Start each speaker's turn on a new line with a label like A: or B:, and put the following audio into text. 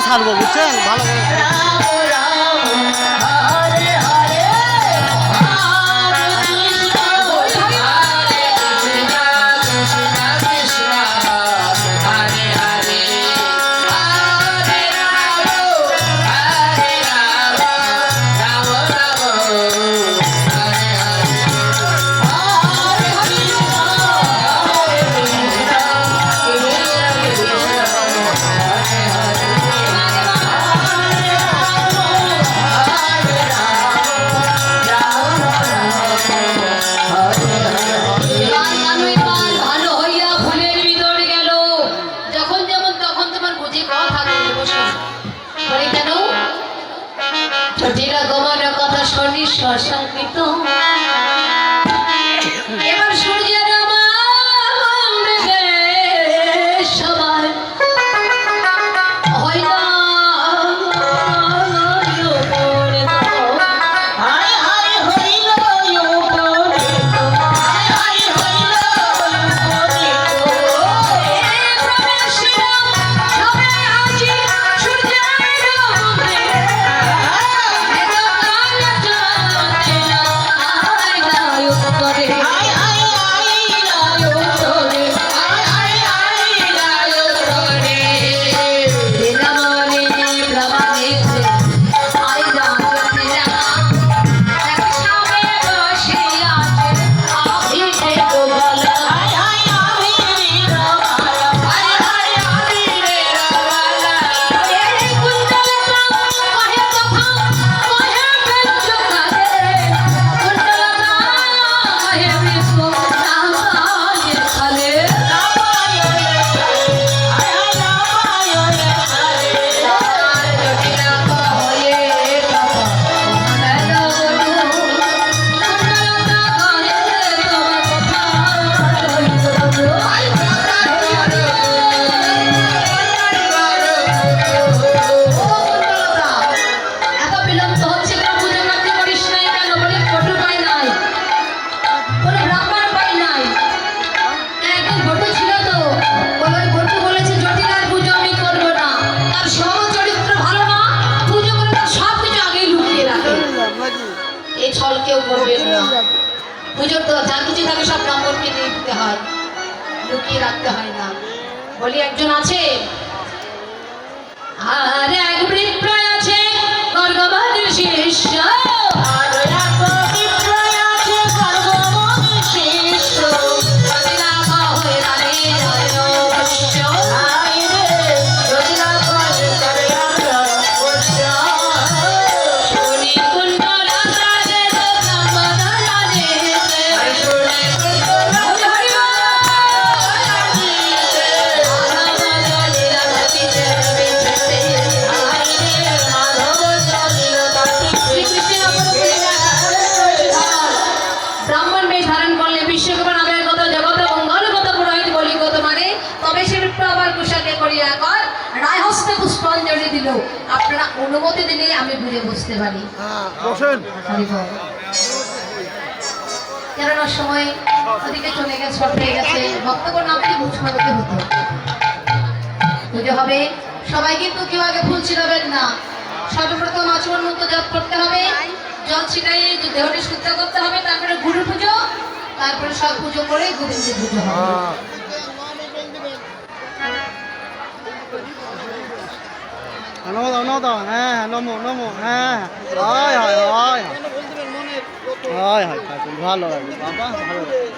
A: ছাড়বো, বুঝছেন? ভালো করে
B: সংকৃত এবার সূর্যের সবাই হয় না কেউ করবেন না। পুজোর তো যা কিছু থাকে সব ব্রাহ্মণকে দিয়ে দিতে হয়, লুকিয়ে রাখতে হয় না। বলি একজন আছে আর এক বিপ্র আছে গর্গবাদের শিষ্য আপনারা অনুমতি দিলে আমি বুঝে বুঝতে পারি। কেননা সময় ওদিকে চলে গেছে, হয়ে গেছে, ভক্তগণ নামে বুঝতে হতো। পুজো হবে, সবাই কিন্তু কেউ আগে ফুল ছিটাবেন না। সর্বপ্রথম আচমন মুক্ত জপ করতে হবে, জল ছিটাই দেহটি শুদ্ধ করতে হবে, তারপরে গুরু পুজো, তারপরে সব পুজো করে গোবিন্দের পুজো হবে।
A: নমো দাও, হ্যাঁ নমো নমো, হ্যাঁ হয় হয় হয় হয় হয় ভালো লাগে বাবা, ভালো লাগে।